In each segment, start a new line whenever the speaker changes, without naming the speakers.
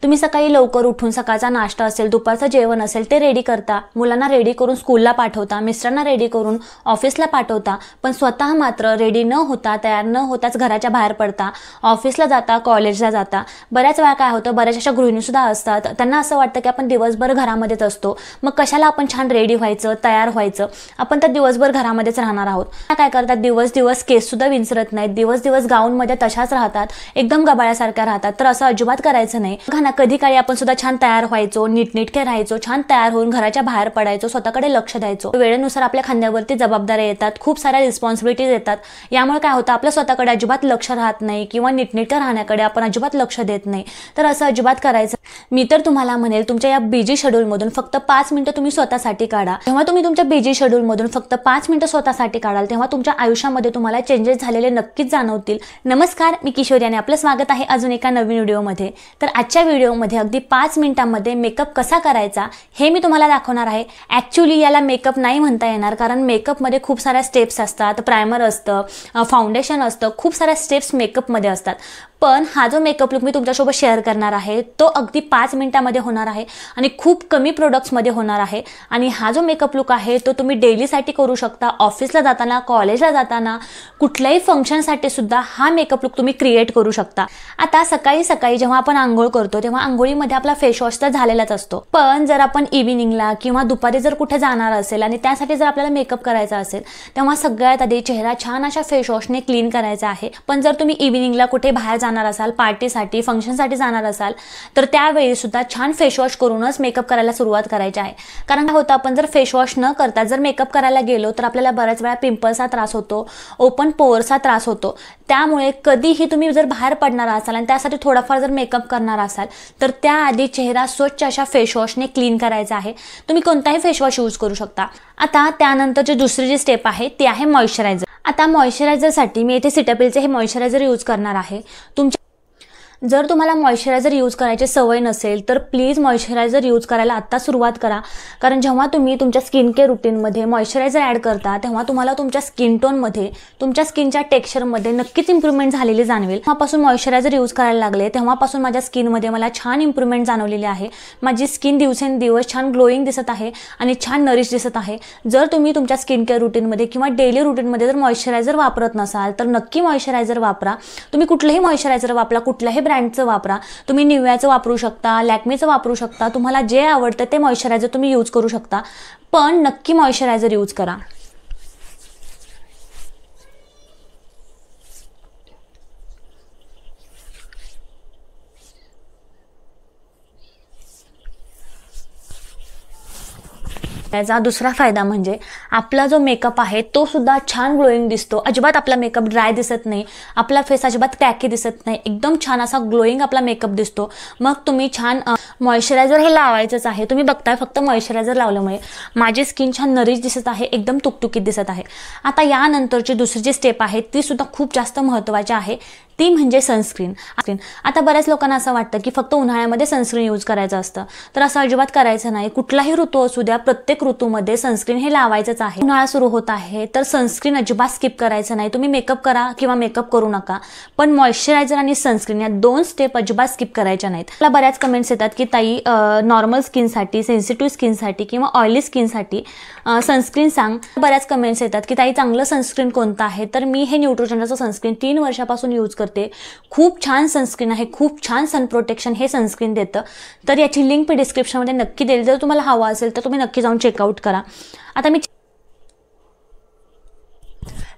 तुम्ही सकाळी लवकर उठून सकाळचा नाश्ता असेल, दुपारचं जेवण असेल ते रेडी करता, मुलांना रेडी करून स्कूलला पाठवता, मिस्टरांना रेडी करून ऑफिसला पाठवता, पण स्वतः मात्र रेडी न होता, तयार न होताच घराच्या बाहेर पडता, ऑफिसला जाता, कॉलेजला जाता। बऱ्याच वेळा काय होतं, बऱ्याच अशा गृहिणी सुद्धा असतात, त्यांना असं वाटतं की आपण दिवसभर घरामध्येच असतो, मग कशाला आपण छान रेडी व्हायचं, तयार व्हायचं, आपण तर दिवसभर घरामध्येच राहणार आहोत। काय करतात, दिवस केस सुद्धा विंचरत नाहीत, दिवस गाऊनमध्ये तशाच राहतात, एकदम गबाळ्यासारख्या राहतात। तर असं अजिबात करायचं नाही। बघा कधी काळी आपण सुद्धा छान तयार व्हायचो, नीटनेटके राहायचो, छान तयार होऊन घराच्या बाहेर पडायचो, स्वतःकडे लक्ष द्यायचो। वेळेनुसार आपल्या खांद्यावरती जबाबदाऱ्या येतात, खूप साऱ्या रिस्पॉन्सिबिलिटीज येतात, यामुळे काय होतं, आपल्या स्वतःकडे अजिबात लक्ष राहत नाही किंवा नीटनेटके राहण्याकडे आपण अजिबात लक्ष देत नाही। तर असं अजिबात करायचं। मी तर तुम्हाला म्हणेल, तुमच्या या बिझी शेड्यूलमधून फक्त 5 मिनिटं तुम्ही स्वतःसाठी काढा। जेव्हा तुम्ही तुमच्या बिझी शेड्यूलमधून फक्त 5 मिनिटं स्वतःसाठी काढाल, तेव्हा तुमच्या आयुष्यामध्ये तुम्हाला चेंजेस झालेले नक्कीच जाणवतील। नमस्कार, मी किशोरी आणि आपलं स्वागत आहे अजून एका नवीन व्हिडिओमध्ये। तर आजच्या व्हिडिओमध्ये अगदी 5 मिनिटांमध्ये मेकअप कसा करायचा हे मी तुम्हाला दाखवणार आहे। ॲक्च्युअली याला मेकअप नाही म्हणता येणार, कारण मेकअपमध्ये खूप साऱ्या स्टेप्स असतात, प्रायमर असतं, फाउंडेशन असतं, खूप साऱ्या स्टेप्स मेकअपमध्ये असतात। पण हा जो मेकअप लुक मी तुमच्यासोबत शेअर करणार आहे तो अगदी 5 मिनिटांमध्ये होणार आहे आणि खूप कमी प्रोडक्ट्समध्ये होणार आहे। आणि हा जो मेकअप लुक आहे तो तुम्ही डेलीसाठी करू शकता, ऑफिसला जाताना, कॉलेजला जाताना, कुठल्याही फंक्शनसाठी सुद्धा हा मेकअप लुक तुम्ही क्रिएट करू शकता। आता सकाळी सकाळी जेव्हा आपण आंघोळ करतो तेव्हा आंघोळीमध्ये आपला फेस वॉश तर झालेलाच असतो, पण जर आपण इव्हिनिंगला किंवा दुपारी जर कुठे जाणार असेल आणि त्यासाठी जर आपल्याला मेकअप करायचा असेल, तेव्हा सगळ्यात आधी चेहरा छान अशा फेस वॉशने क्लीन करायचा आहे। पण जर तुम्ही इव्हिनिंगला कुठे बाहेर जाणार असाल, पार्टीसाठी, फंक्शनसाठी जाणार असाल, तर त्यावेळी सुद्धा छान फेस वॉश करूनच मेकअप करायला सुरुवात करायची आहे। कारण काय होतं, आपण जर फेस वॉश न करता जर मेकअप करायला गेलो तर आपल्याला बऱ्याच वेळा पिंपल्सचा त्रास होतो, ओपन पोअर्सचा त्रास होतो। त्यामुळे कधीही तुम्ही जर बाहेर पडणार असाल आणि त्यासाठी थोडाफार जर मेकअप करणार असाल तर त्याआधी चेहरा स्वच्छ अशा फेस वॉशने क्लीन करायचा आहे। तुम्ही कोणताही फेस वॉश यूज करू शकता। आता त्यानंतरची दुसरी जी स्टेप आहे ती आहे मॉइश्चरायझर। आता मॉइश्चरायझरसाठी मी इथे सिटाफिलचे हे मॉइश्चरायझर यूज करणार आहे। जर तुम्हाला मॉइश्चरायझर यूज करायची सवय नसेल तर प्लीज मॉइश्चरायझर यूज करायला आत्ता सुरुवात करा, कारण जेव्हा तुम्ही तुमच्या स्किन केअर रुटीनमध्ये मॉइश्चरायझर ॲड करता तेव्हा तुम्हाला तुमच्या स्किन टोनमध्ये, तुमच्या स्किनच्या टेक्स्चरमध्ये नक्कीच इम्प्रूव्हमेंट झालेली जाणवेल। जेव्हापासून मॉइश्चरायझर यूज करायला लागले तेव्हापासून माझ्या स्किनमध्ये मला छान इम्प्रूव्हमेंट जाणवलेली आहे। माझी स्किन दिवसेंदिवस छान ग्लोईंग दिसत आहे आणि छान नरिश दिसत आहे। जर तुम्ही तुमच्या स्किन केअर रुटीनमध्ये किंवा डेली रुटीनमध्ये जर मॉइश्चरायझर वापरत नसाल तर नक्की मॉइश्चरायझर वापरा। तुम्ही कुठलंही मॉइश्चरायझर वापरा, कुठल्याही ब्रँडचं वापरा, तुम्ही निव्याचं वापरू शकता, लॅक्मेचं वापरू शकता, तुम्हाला जे आवडतं ते मॉइश्चरायझर तुम्ही यूज करू शकता, पण नक्की मॉइश्चरायझर यूज करा। याचा दुसरा फायदा म्हणजे आपला जो मेकअप आहे तो सुद्धा छान ग्लोईंग दिसतो, अजिबात आपला मेकअप ड्राय दिसत नाही, आपला फेस अजिबात टॅकी दिसत नाही, एकदम छान असा ग्लोईंग आपला मेकअप दिसतो। मग तुम्ही छान मॉइश्चरायझर हे लावायचंच आहे। तुम्ही बघताय फक्त मॉइश्चरायझर लावल्यामुळे माझी स्किन छान नरिश दिसत आहे, एकदम तुकतुकीत दिसत आहे। आता यानंतरची दुसरी जी स्टेप आहे ती सुद्धा खूप जास्त महत्त्वाची आहे, ती म्हणजे सनस्क्रीन। आता बऱ्याच लोकांना असं वाटतं की फक्त उन्हाळ्यामध्ये सनस्क्रीन यूज करायचं असतं, तर असं अजिबात करायचं नाही। कुठलाही ऋतू असू द्या, प्रत्येक ऋतूमध्ये सनस्क्रीन हे लावायचंच आहे। उन्हाळा सुरू होत आहे तर सनस्क्रीन अजिबात स्किप करायचं नाही। तुम्ही मेकअप करा किंवा मेकअप करू नका, पण मॉइश्चरायझर आणि सनस्क्रीन या 2 स्टेप अजिबात स्किप करायच्या नाहीत। मला बऱ्याच कमेंट्स येतात की ताई नॉर्मल स्किनसाठी, सेन्सिटिव्ह स्किनसाठी किंवा ऑइली स्किनसाठी सनस्क्रीन सांग। बऱ्याच कमेंट्स येतात की ताई चांगलं सनस्क्रीन कोणतं आहे, तर मी हे न्यूट्रोजेनाचं सनस्क्रीन 3 वर्षापासून यूज करते। खूप छान सनस्क्रीन आहे, खूप छान सन प्रोटेक्शन हे सनस्क्रीन देतं। तर याची लिंक मी डिस्क्रिप्शनमध्ये नक्की देईल, जर तुम्हाला हवा असेल तर तुम्ही नक्की जाऊन चेकआउट करा। आता मी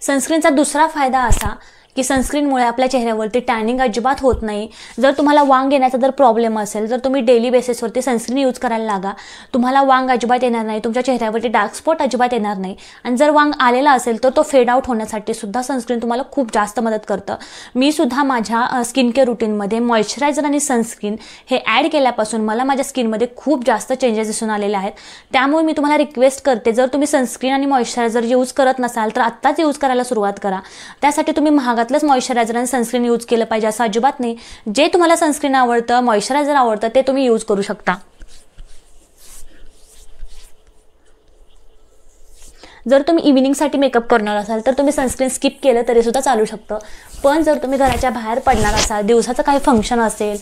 सनस्क्रीनचा दुसरा फायदा असा की सनस्क्रीनमुळे आपल्या चेहऱ्यावरती टॅनिंग अजिबात होत नाही। जर तुम्हाला वांग येण्याचा जर प्रॉब्लेम असेल, जर तुम्ही डेली बेसिसवरती सनस्क्रीन यूज करायला लागा, तुम्हाला वांग अजिबात येणार नाही, तुमच्या चेहऱ्यावरती डार्क स्पॉट अजिबात येणार नाही। आणि जर वांग आलेला असेल तर तो फेड आउट होण्यासाठी सुद्धा सनस्क्रीन तुम्हाला खूप जास्त मदत करतं। मी सुद्धा माझ्या स्किन केअर रुटीनमध्ये मॉइश्चरायझर आणि सनस्क्रीन हे ॲड केल्यापासून मला माझ्या स्किनमध्ये खूप जास्त चेंजेस दिसून आलेले आहेत। त्यामुळे मी तुम्हाला रिक्वेस्ट करते, जर तुम्ही सनस्क्रीन आणि मॉइश्चरायझर यूज करत नसाल तर आत्ताच यूज करायला सुरुवात करा। त्यासाठी तुम्ही महागातलंच मॉइश्चरायझर आणि सनस्क्रीन यूज केलं पाहिजे असं अजिबात नाही। जे तुम्हाला सनस्क्रीन आवडतं, मॉइश्चरायझर आवडतं ते तुम्ही यूज करू शकता। जर तुम्ही इव्हिनिंगसाठी मेकअप करणार असाल तर तुम्ही सनस्क्रीन स्किप केलं तरी सुद्धा चालू शकतं, पण जर तुम्ही घराच्या बाहेर पडणार असाल, दिवसाचं काही फंक्शन असेल,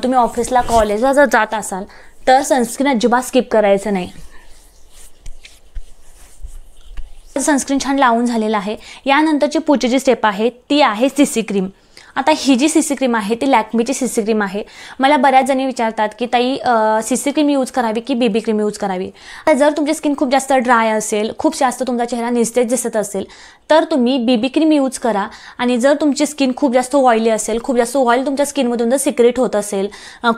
तुम्ही ऑफिसला कॉलेजला जर जात असाल तर सनस्क्रीन अजिबात स्किप करायचं नाही. सनस्क्रीन छान लावून झालेलं आहे. यानंतरची पुढची स्टेप आहे ती आहे सीसी क्रीम. आता ही जी सीसी क्रीम आहे ती लॅक्मेची सीसी क्रीम आहे. मला बऱ्याच जणी विचारतात की ताई सीसी क्रीम यूज करावी की बीबी क्रीम यूज करावी. आता जर तुमची स्किन खूप जास्त ड्राय असेल, खूप जास्त तुमचा चेहरा निस्तेज दिसत असेल तर तुम्ही बीबी क्रीम यूज करा. आणि जर तुमची स्किन खूप जास्त ऑइली असेल, खूप जास्त ऑइल तुमच्या स्किनमधून जर सिक्रेट होत असेल,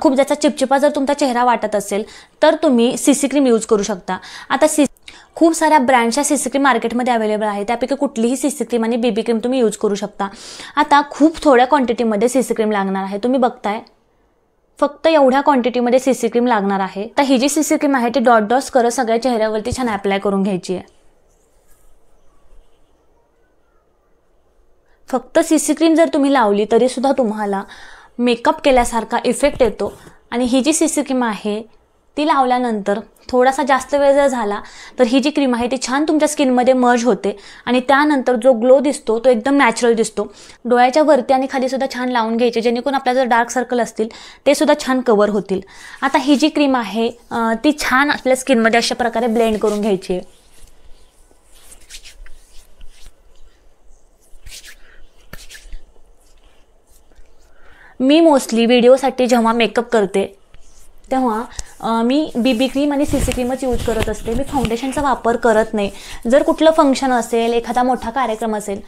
खूप जास्त चिपचिपा जर तुमचा चेहरा वाटत असेल तर तुम्ही सीसी क्रीम यूज करू शकता. आता खूप साऱ्या ब्रँडच्या सीसी क्रीम मार्केटमध्ये अवेलेबल आहे. त्यापैकी कुठलीही सीसी क्रीम आणि बीबी क्रीम तुम्ही यूज करू शकता. आता खूप थोड्या क्वांटिटीमध्ये सीसी क्रीम लागणार आहे. तुम्ही बघताय फक्त एवढ्या क्वांटिटीमध्ये सीसी क्रीम लागणार आहे. तर ही जी सीसी क्रीम आहे ती डॉट डॉट्स करत सगळ्या चेहऱ्यावरती छान अप्लाय करून घ्यायची आहे. फक्त सीसी क्रीम जर तुम्ही लावली तरी सुद्धा तुम्हाला मेकअप केल्यासारखा इफेक्ट येतो. आणि ही जी सीसी क्रीम आहे ती लावल्यानंतर थोडासा जास्त वेळ जर झाला तर ही जी क्रीम आहे ती छान तुमच्या स्किनमध्ये मर्ज होते आणि त्यानंतर जो ग्लो दिसतो तो एकदम नॅचरल दिसतो. डोळ्याच्या वरती आणि खाली सुद्धा छान लावून घ्यायचे, जेणेकरून आपल्या जर डार्क सर्कल असतील ते सुद्धा छान कव्हर होतील. आता ही जी क्रीम आहे ती छान आपल्या स्किनमध्ये अशा प्रकारे ब्लेंड करून घ्यायची आहे. मी मोस्टली व्हिडिओसाठी जेव्हा मेकअप करते तेव्हा मी बीबी क्रीम आणि सीसी क्रीमच यूज करत असते. मी फाउंडेशनचा वापर करत नाही. जर कुठलं फंक्शन असेल, एखादा मोठा कार्यक्रम असेल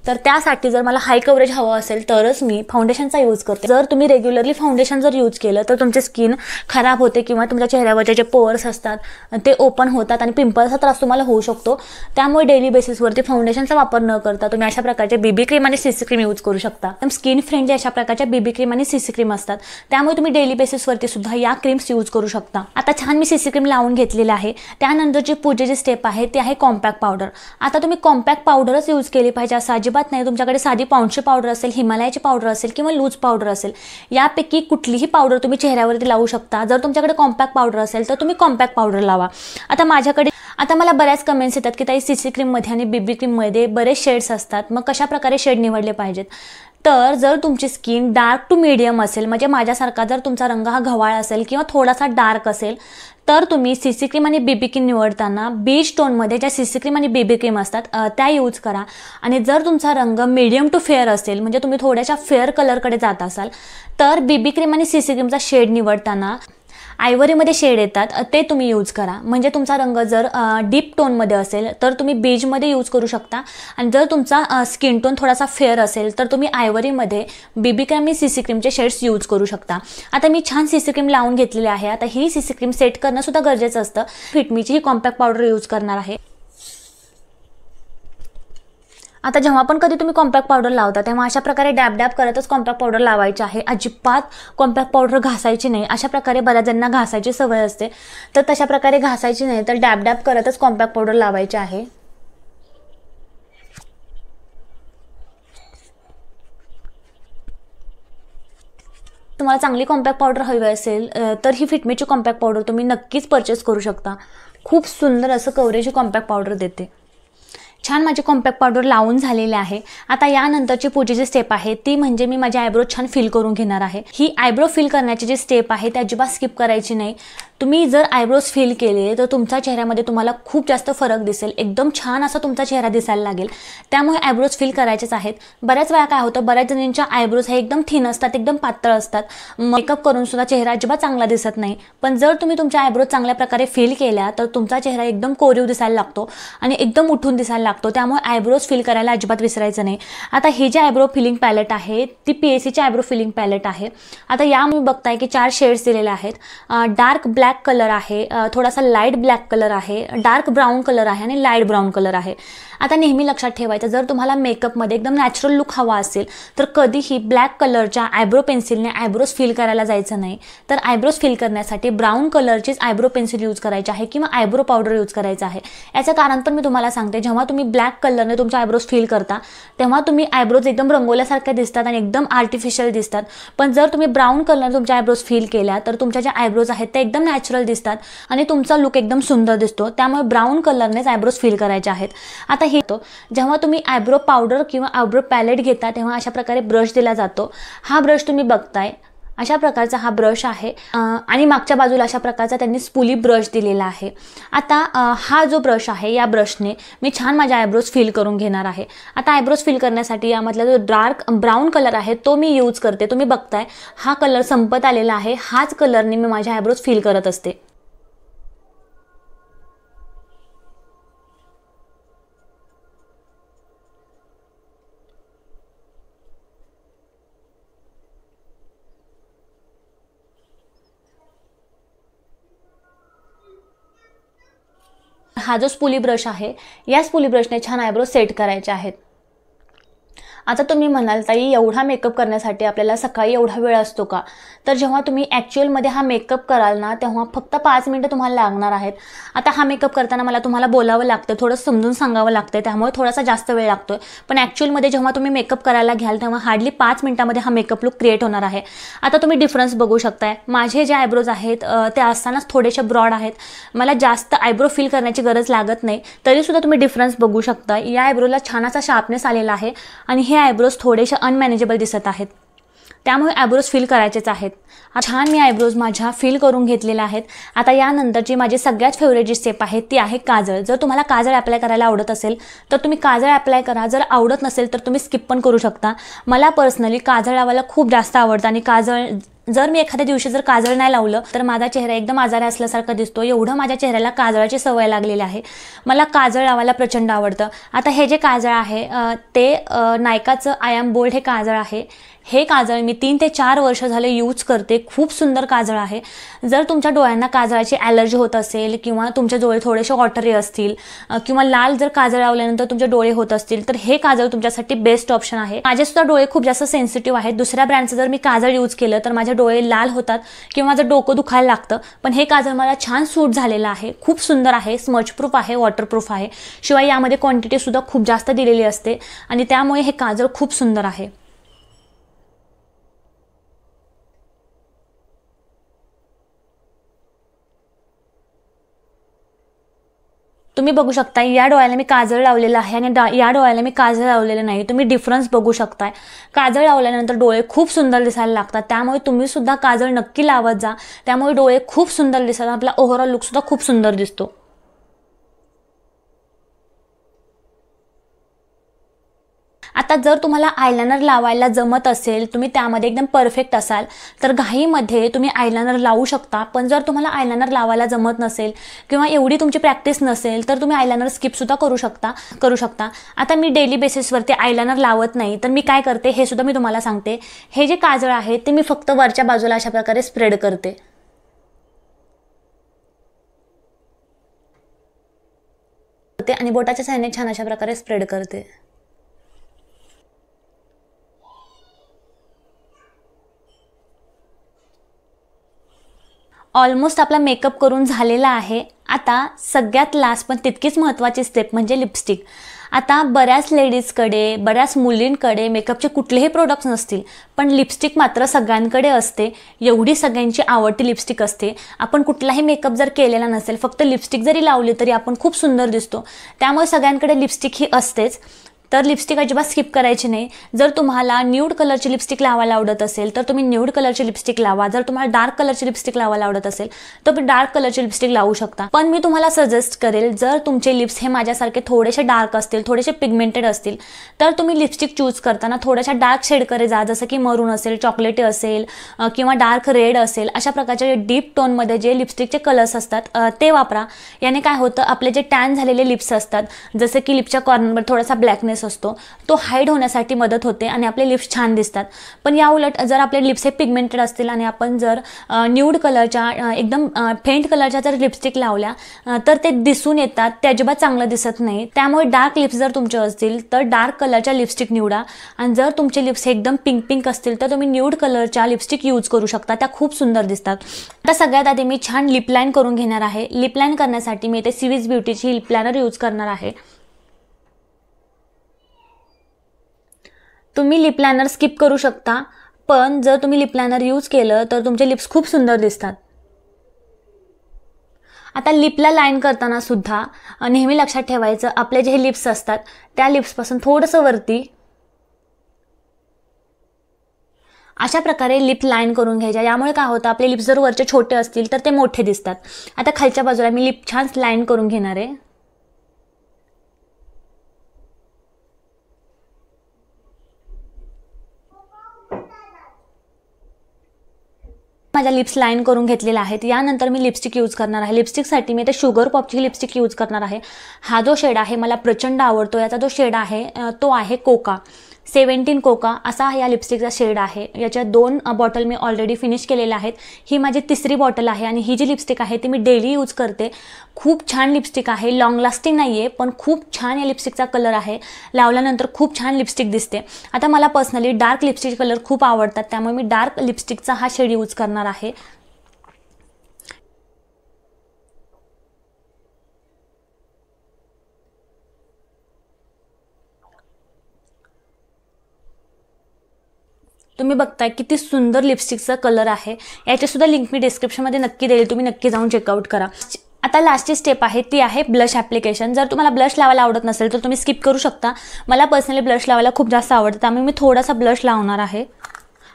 तर त्यासाठी जर मला हाय कव्हरेज हवं असेल तरच मी फाउंडेशनचा यूज करते. जर तुम्ही रेग्युलरली फाउंडेशन जर यूज केलं तर तुमची स्किन खराब होते किंवा तुमच्या चेहऱ्यावरचे जे पोअर्स असतात ते ओपन होतात आणि पिंपल्सचा त्रास तुम्हाला होऊ शकतो. त्यामुळे डेली बेसिसवरती फाउंडेशनचा वापर न करता तुम्ही अशा प्रकारचे बीबी क्रीम आणि सीसी क्रीम यूज करू शकता. स्किन फ्रेंडली अशा प्रकारच्या बीबी क्रीम आणि सीसी क्रीम असतात, त्यामुळे तुम्ही डेली बेसिसवरती सुद्धा या क्रीम्स यूज करू शकता. आता छान मी सीसी क्रीम लावून घेतलेलं आहे. त्यानंतरची पुढची स्टेप आहे ती आहे कॉम्पॅक्ट पावडर. आता तुम्ही कॉम्पॅक्ट पावडरच यूज केली पाहिजे असं अजिबात नाही. तुमच्याकडे साधी पाऊंडची पावडर असेल, हिमालयाची पावडर असेल किंवा लूज पावडर असेल, यापैकी कुठलीही पावडर तुम्ही चेहऱ्यावरती लावू शकता. जर तुमच्याकडे कॉम्पॅक्ट पावडर असेल तर तुम्ही कॉम्पॅक्ट पावडर लावा. आता मला बऱ्याच कमेंट्स येतात की ताई सीसी क्रीममध्ये आणि बीबी क्रीममध्ये बरेच शेड्स असतात, मग कशा प्रकारे शेड निवडले पाहिजेत. तर जर तुमची स्किन डार्क टू मीडियम असेल, म्हणजे माझ्यासारखा जर तुमचा रंग हा गव्हाळ असेल किंवा थोडासा डार्क असेल तर तुम्ही सीसी क्रीम आणि बीबी क्रीम निवडताना बीच टोनमध्ये ज्या सीसी क्रीम आणि बीबी क्रीम असतात त्या यूज करा. आणि जर तुमचा रंग मीडियम टू फेअर असेल, म्हणजे तुम्ही थोड्याशा फेअर कलरकडे जात असाल तर बीबी क्रीम आणि सीसी क्रीमचा शेड निवडताना आयव्हरीमध्ये शेड येतात ते तुम्ही यूज करा. म्हणजे तुमचा रंग जर डीप टोनमध्ये असेल तर तुम्ही बेजमध्ये यूज करू शकता. आणि जर तुमचा स्किन टोन थोडासा फेअर असेल तर तुम्ही आयव्हरीमध्ये बीबी क्रीम आणि सीसी क्रीमचे शेड्स यूज करू शकता. आता मी छान सीसी क्रीम लावून घेतलेली आहे. आता ही सीसी क्रीम सेट करणं सुद्धा गरजेचं असतं. फिटमीची ही कॉम्पॅक्ट पावडर यूज करणार आहे. आता जेव्हा पण कधी तुम्ही कॉम्पॅक्ट पावडर लावता तेव्हा अशा प्रकारे डॅब डॅब करतच कॉम्पॅक्ट पावडर लावायची आहे. अजिबात कॉम्पॅक्ट पावडर घासायची नाही. अशा प्रकारे बऱ्याच जणांना घासायची सवय असते, तर तशा प्रकारे घासायची नाही, तर डॅब डॅब करतच कॉम्पॅक्ट पावडर लावायची आहे. तुम्हाला चांगली कॉम्पॅक्ट पावडर हवी असेल तर ही फिटमीची कॉम्पॅक्ट पावडर तुम्ही नक्कीच परचेस करू शकता. खूप सुंदर असं कव्हरेज कॉम्पॅक्ट पावडर देते. छान माझी कॉम्पॅक्ट पावडर लावून झालेली आहे. आता यानंतरची पुढची स्टेप आहे ती म्हणजे मी माझे आयब्रो छान फिल करून घेणार आहे. ही आयब्रो फिल करण्याची जी स्टेप आहे ती अजिबात स्किप करायची नाही. तुम्ही जर आयब्रोज फिल केले तर तुमच्या चेहऱ्यामध्ये तुम्हाला खूप जास्त फरक दिसेल. एकदम छान असा तुमचा चेहरा दिसायला लागेल. त्यामुळे आयब्रोज फिल करायचेच आहेत. बऱ्याच वेळा काय होतं, बऱ्याच जणांच्या आयब्रोज हे एकदम थिन असतात, एकदम पातळ असतात. मेकअप करून सुद्धा चेहरा अजिबात चांगला दिसत नाही. पण जर तुम्ही तुमच्या आयब्रोज चांगल्या प्रकारे फिल केल्या तर तुमचा चेहरा एकदम कोरीव दिसायला लागतो आणि एकदम उठून दिसायला लागतो. त्यामुळे आयब्रोज फिल करायला अजिबात विसरायचं नाही. आता ही जी आयब्रो फिलिंग पॅलेट आहे ती PACची आयब्रो फिलिंग पॅलेट आहे. आता यामध्ये बघताय की 4 शेड्स दिलेले आहेत. डार्क ब्लॅक कलर आहे, थोडासा लाईट ब्लॅक कलर आहे, डार्क ब्राऊन कलर आहे आणि लाईट ब्राऊन कलर आहे. आता नेहमी लक्षात ठेवायचं, जर तुम्हाला मेकअपमध्ये एकदम नॅचरल लुक हवा असेल तर कधीही ब्लॅक कलरच्या आयब्रो पेन्सिलने आयब्रोज फिल करायला जायचं नाही. तर आयब्रोज फिल करण्यासाठी ब्राऊन कलरचीच आयब्रो पेन्सिल यूज करायची आहे किंवा आयब्रो पावडर यूज करायचं आहे. याचं कारण पण मी तुम्हाला सांगते. जेव्हा तुम्ही ब्लॅक कलरने तुमच्या आयब्रोज फिल करता तेव्हा तुम्ही आयब्रोज एकदम रंगवल्यासारखे दिसतात आणि एकदम आर्टिफिशियल दिसतात. पण जर तुम्ही ब्राऊन कलर तुमच्या आयब्रोज फिल केल्या तर तुमच्या ज्या आयब्रोज आहेत ते एकदम नॅचरल दिसतात आणि तुमचा लुक एकदम सुंदर दिसतो. त्यामुळे ब्राऊन कलरनेच आयब्रोज फिल करायचे आहेत. आता ही येतो. जेव्हा तुम्ही आयब्रो पावडर किंवा आयब्रो पॅलेट घेता तेव्हा अशा प्रकारे ब्रश दिला जातो. हा ब्रश तुम्ही बघताय अशा प्रकारचा हा ब्रश आहे आणि मागच्या बाजूला अशा प्रकारचा त्यांनी स्पूली ब्रश दिलेला आहे. आता हा जो ब्रश आहे या ब्रशने मी छान माझ्या आयब्रोज फिल करून घेणार आहे. आता आयब्रोज फिल करण्यासाठी यामधला जो डार्क ब्राऊन कलर आहे तो मी यूज करते. तुम्ही बघताय हा कलर संपत आलेला आहे. हाच कलरने मी माझ्या आयब्रोज फिल करत असते. हा जो स्पूली ब्रश आहे या स्पूली ब्रशने छान आयब्रो सेट करायचे आहेत. आता तुम्ही म्हणाल ताई एवढा मेकअप करण्यासाठी आपल्याला सकाळी एवढा वेळ असतो का? तर जेव्हा तुम्ही ॲक्च्युअलमध्ये हा मेकअप कराल ना तेव्हा फक्त 5 मिनिटं तुम्हाला लागणार आहेत. आता हा मेकअप करताना मला तुम्हाला बोलावं लागतं, थोडं समजून सांगावं लागतं, त्यामुळे थोडासा जास्त वेळ लागतोय. पण ॲक्च्युअलमध्ये जेव्हा तुम्ही मेकअप करायला घ्याल तेव्हा हार्डली 5 मिनिटामध्ये हा मेकअप लुक क्रिएट होणार आहे. आता तुम्ही डिफरन्स बघू शकताय. माझे जे आयब्रोज आहेत ते असतानाच थोडेसे ब्रॉड आहेत. मला जास्त आयब्रो फिल करण्याची गरज लागत नाही. तरीसुद्धा तुम्ही डिफरन्स बघू शकता. या आयब्रोला छान असा शार्पनेस आलेला आहे आणि हे आयब्रोज थोडेसे अनमॅनेजेबल दिसत आहेत. त्यामुळे आयब्रोज फिल करायचेच आहेत. छान मी आयब्रोज माझ्या फिल करून घेतलेल्या आहेत. आता यानंतरची माझी सगळ्यात फेवरेट जी स्टेप आहे ती आहे काजळ. जर तुम्हाला काजळ अप्लाय करायला आवडत असेल तर तुम्ही काजळ अप्लाय करा. जर आवडत नसेल तर तुम्ही स्किप पण करू शकता. मला पर्सनली काजळ लावायला खूप जास्त आवडतं आणि काजळ जर मी एखाद्या दिवशी जर काजळ नाही लावलं तर माझा चेहरा एकदम आजारी असल्यासारखा दिसतो. एवढं माझ्या चेहऱ्याला काजळाची सवय लागलेली आहे. मला काजळ लावायला प्रचंड आवडतं. आता हे जे काजळ आहे ते नायकाचं आय एम बोल्ड हे काजळ आहे. हे काजळ मी 3 ते 4 वर्ष झाले यूज करते. खूप सुंदर काजळ आहे. जर तुमच्या डोळ्यांना काजळाची ॲलर्जी होत असेल किंवा तुमचे डोळे थोडेसे वॉटरी असतील किंवा लाल जर काजळ लावल्यानंतर तुमचे डोळे होत असतील तर हे काजळ तुमच्यासाठी बेस्ट ऑप्शन आहे. माझे सुद्धा डोळे खूप जास्त सेन्सिटिव्ह आहेत. दुसऱ्या ब्रँडचं जर मी काजळ यूज केलं तर माझे डोळे लाल होतात किंवा माझं डोकं दुखायला लागतं. पण हे काजळ मला छान सूट झालेलं आहे. खूप सुंदर आहे. स्मच प्रूफ आहे, वॉटरप्रूफ आहे. शिवाय यामध्ये क्वांटिटी सुद्धा खूप जास्त दिलेली असते आणि त्यामुळे हे काजळ खूप सुंदर आहे. तुम्ही बघू शकता या डोळ्याला मी काजळ लावलेलं आहे आणि या डोळ्याला मी काजळ लावलेलं नाही. तुम्ही डिफरन्स बघू शकताय. काजळ लावल्यानंतर डोळे खूप सुंदर दिसायला लागतात. त्यामुळे तुम्ही सुद्धा काजळ नक्की लावत जा. त्यामुळे डोळे खूप सुंदर दिसतात. आपला ओव्हरऑल लुक सुद्धा खूप सुंदर दिसतो. आता जर तुम्हाला आयलाइनर लावायला जमत असेल, तुम्ही त्यामध्ये एकदम परफेक्ट असाल तर घाईमध्ये तुम्ही आयलाइनर लावू शकता. पण जर तुम्हाला आयलाइनर लावायला जमत नसेल किंवा एवढी तुमची प्रॅक्टिस नसेल तर तुम्ही आयलाइनर स्किपसुद्धा करू शकता. आता मी डेली बेसिसवरती आयलाइनर लावत नाही तर मी काय करते हे सुद्धा मी तुम्हाला सांगते. हे जे काजळ आहे ते मी फक्त वरच्या बाजूला अशा प्रकारे स्प्रेड करते आणि बोटाच्या साहाय्याने छान अशा प्रकारे स्प्रेड करते. ऑलमोस्ट आपला मेकअप करून झालेला आहे. आता सगळ्यात लास्ट पण तितकीच महत्त्वाची स्टेप म्हणजे लिपस्टिक. आता बऱ्याच लेडीजकडे, बऱ्याच मुलींकडे मेकअपचे कुठलेही प्रोडक्ट्स नसतील पण लिपस्टिक मात्र सगळ्यांकडे असते. एवढी सगळ्यांची आवडती लिपस्टिक असते. आपण कुठलाही मेकअप जर केलेला नसेल, फक्त लिपस्टिक जरी लावली तरी आपण खूप सुंदर दिसतो. त्यामुळे सगळ्यांकडे लिपस्टिक ही असतेच. तर लिपस्टिक अजिबात स्किप करायची नाही. जर तुम्हाला न्यूड कलरची लिपस्टिक लावायला आवडत असेल तर तुम्ही न्यूड कलरची लिपस्टिक लावा. जर तुम्हाला डार्क कलरची लिपस्टिक लावायला आवडत असेल तर तुम्ही डार्क कलरची लिपस्टिक लावू शकता. पण मी तुम्हाला सजेस्ट करेल जर तुमचे लिप्स हे माझ्यासारखे थोडेसे डार्क असतील, थोडेसे पिगमेंटेड असतील तर तुम्ही लिपस्टिक चूज करताना थोड्याशा डार्क शेडकडे जा. जसं की मरून असेल, चॉकलेटी असेल किंवा डार्क रेड असेल. अशा प्रकारचे डीप टोनमध्ये जे लिपस्टिकचे कलर्स असतात ते वापरा. याने काय होतं, आपले जे टॅन झालेले लिप्स असतात, जसं की लिपच्या कॉर्नरवर थोडासा ब्लॅकनेस असतो, तो हाईड होण्यासाठी मदत होते आणि आपले लिप्स छान दिसतात. पण या उलट जर आपले लिप्स हे पिगमेंटेड असतील आणि आपण जर न्यूड कलरच्या एकदम फेंट कलरच्या जर लिपस्टिक लावल्या तर ते दिसून येतात, ते अजिबात चांगलं दिसत नाही. त्यामुळे डार्क लिप्स जर तुमचे असतील तर डार्क कलरच्या लिपस्टिक निवडा आणि जर तुमचे लिप्स हे एकदम पिंक असतील तर तुम्ही न्यूड कलरच्या लिपस्टिक यूज करू शकता. त्या खूप सुंदर दिसतात. आता सगळ्यात आधी मी छान लिप लाईन करून घेणार आहे. लिप लाईन करण्यासाठी मी इथे सीवीज ब्युटीची लिप लायनर यूज करणार आहे. तुम्ही लिप लायनर स्किप करू शकता, पण जर तुम्ही लिप लायनर यूज केलं तर तुमचे लिप्स खूप सुंदर दिसतात. आता लिपला लाईन करताना सुद्धा नेहमी लक्षात ठेवायचं, आपले जे लिप्स असतात त्या लिप्सपासून थोडंसं वरती अशा प्रकारे लिप लाईन करून घ्यायच्या. यामुळे काय होतं, आपले लिप्स जर वरचे छोटे असतील तर ते मोठे दिसतात. आता खालच्या बाजूला मी लिप छान लाईन करून घेणार आहे. माझ्या लिप्स लाईन करून घेतलेल्या आहेत. यानंतर मी लिपस्टिक यूज करणार आहे. लिपस्टिकसाठी मी आता शुगर पॉपची लिपस्टिक यूज करणार आहे. हा जो शेड आहे मला प्रचंड आवडतो. याचा जो शेड आहे तो आहे कोका 17 कोका असा या लिपस्टिकचा शेड आहे. याच्या 2 बॉटल मी ऑलरेडी फिनिश केलेल्या आहेत. ही माझी 3री बॉटल आहे आणि ही जी लिपस्टिक आहे ती मी डेली यूज करते. खूप छान लिपस्टिक आहे. लॉंग लास्टिंग नाही आहे पण खूप छान या लिपस्टिकचा कलर आहे. लावल्यानंतर खूप छान लिपस्टिक दिसते. आता मला पर्सनली डार्क लिपस्टिक कलर खूप आवडतात, त्यामुळे मी डार्क लिपस्टिकचा हा शेड यूज करणार आहे. तुम्ही बघताय किती सुंदर लिपस्टिकचा कलर आहे. याची सुद्धा लिंक मी डिस्क्रिप्शनमध्ये नक्की देईल, तुम्ही नक्की जाऊन चेकआउट करा. आता लास्टची स्टेप आहे ती आहे ब्लश ॲप्लिकेशन. जर तुम्हाला ब्लश लावायला आवडत नसेल तर तुम्ही स्किप करू शकता. मला पर्सनली ब्लश लावायला खूप जास्त आवडतं, त्यामुळे मी थोडासा ब्लश लावणार आहे.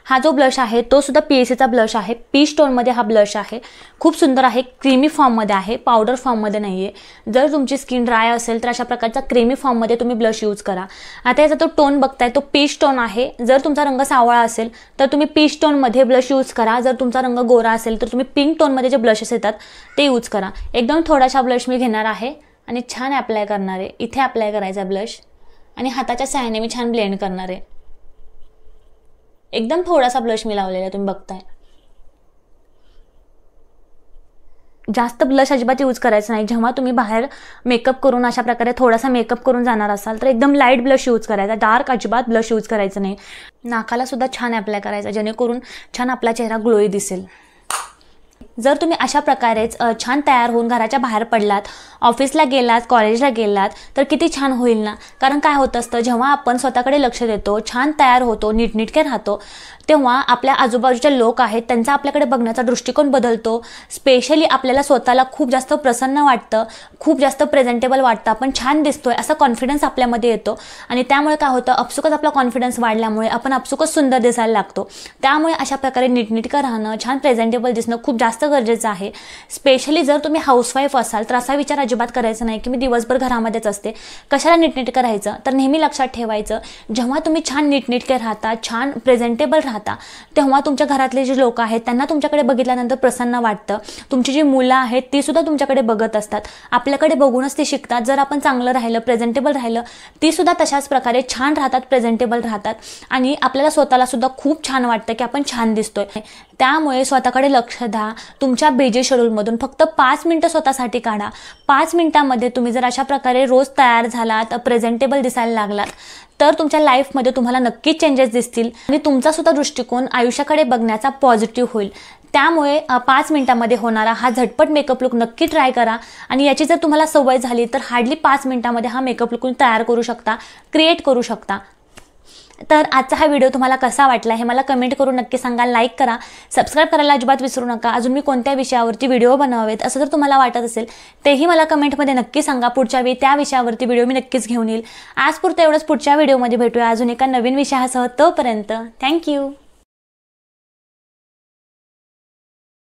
हा जो ब्लश आहे तो सुद्धा PSAचा ब्लश आहे. पीच टोनमध्ये हा ब्लश आहे. खूप सुंदर आहे. क्रीमी फॉर्ममध्ये आहे, पावडर फॉर्ममध्ये नाही आहे. जर तुमची स्किन ड्राय असेल तर अशा प्रकारचा क्रीमी फॉर्ममध्ये तुम्ही ब्लश यूज करा. आता याचा तो टोन बघताय तो पीच टोन आहे. जर तुमचा रंग सावळा असेल तर तुम्ही पीच टोनमध्ये ब्लश यूज करा. जर तुमचा रंग गोरा असेल तर तुम्ही पिंक टोनमध्ये जे ब्लशेस येतात ते यूज करा. एकदम थोडासा ब्लश मी घेणार आहे आणि छान अप्लाय करणार आहे. इथे अप्लाय करायचा ब्लश आणि हाताच्या सहाय्याने मी छान ब्लेंड करणार आहे. एकदम थोडासा ब्लश मी लावलेला आहे, तुम्ही बघताय. जास्त ब्लश अजिबात यूज करायचं नाही. जेव्हा तुम्ही बाहेर मेकअप करून अशा प्रकारे थोडासा मेकअप करून जाणार असाल तर एकदम लाईट ब्लश यूज करायचा. डार्क अजिबात ब्लश यूज करायचं नाही. नाकाला सुद्धा छान अप्लाय करायचा जेणेकरून छान आपला चेहरा ग्लोई दिसेल. जर तुम्ही अशा प्रकारेच छान तयार होऊन घराच्या बाहेर पडलात, ऑफिसला गेलात, कॉलेजला गेलात तर किती छान होईल ना. कारण काय होत असतं, जेव्हा आपण स्वतःकडे लक्ष देतो, छान तयार होतो, नीटनेटके राहतो, तेव्हा आपल्या आजूबाजूचे लोक आहेत त्यांचा आपल्याकडे बघण्याचा दृष्टिकोन बदलतो. स्पेशली आपल्याला स्वतःला खूप जास्त प्रसन्न वाटतं, खूप जास्त प्रेझेंटेबल वाटतं, आपण छान दिसतोय असा कॉन्फिडन्स आपल्यामध्ये येतो. आणि त्यामुळे काय होतं, आपसुकच आपला कॉन्फिडन्स वाढल्यामुळे आपण आपसुकच सुंदर दिसायला लागतो. त्यामुळे अशा प्रकारे नीटनेटकं राहणं, छान प्रेझेंटेबल दिसणं खूप जास्त गरजेचं आहे. स्पेशली जर तुम्ही हाऊसवाईफ असाल तर असा विचार अजिबात करायचा नाही की मी दिवसभर घरामध्येच असते, कशाला नीटनेटकं राहायचं. तर नेहमी लक्षात ठेवायचं, जेव्हा तुम्ही छान नीटनेटके राहता, छान प्रेझेंटेबल राहता, तेव्हा तुमच्या घरातले जे लोक आहेत त्यांना तुमच्याकडे बघितल्यानंतर प्रसन्न वाटतं. तुमची जी मुलं आहेत ती सुद्धा तुमच्याकडे बघत असतात, आपल्याकडे बघूनच ती शिकतात. जर आपण चांगलं राहिलं, प्रेझेंटेबल राहिलं, ती सुद्धा तशाच प्रकारे छान राहतात, प्रेझेंटेबल राहतात आणि आपल्याला स्वतःला सुद्धा खूप छान वाटतं की आपण छान दिसतोय. त्यामुळे स्वतःकडे लक्ष द्या. तुमच्या बिझी शेड्यूलमधून फक्त 5 मिनिटं स्वतःसाठी काढा. 5 मिनिटांमध्ये तुम्ही जर अशा प्रकारे रोज तयार झालात, प्रेझेंटेबल दिसायला लागलात तर तुमच्या लाईफमध्ये तुम्हाला नक्कीच चेंजेस दिसतील आणि तुमचा सुद्धा दृष्टिकोन आयुष्याकडे बघण्याचा पॉझिटिव्ह होईल. त्यामुळे 5 मिनिटांमध्ये होणारा हा झटपट मेकअप लुक नक्की ट्राय करा आणि याची जर तुम्हाला सवय झाली तर हार्डली 5 मिनिटांमध्ये हा मेकअप लुक तयार करू शकता, क्रिएट करू शकता. तर आजचा हा व्हिडिओ तुम्हाला कसा वाटला हे मला कमेंट करून नक्की सांगा. लाईक करा, सबस्क्राईब करायला अजिबात विसरू नका. अजून मी कोणत्या विषयावरती व्हिडिओ बनवावेत असं जर तुम्हाला वाटत असेल तेही मला कमेंटमध्ये नक्की सांगा. पुढच्या वेळी त्या विषयावरती व्हिडिओ मी नक्कीच घेऊन येईल. आजपुरतं एवढंच. पुढच्या व्हिडिओमध्ये भेटूया अजून एका नवीन विषयासह. तोपर्यंत थँक्यू.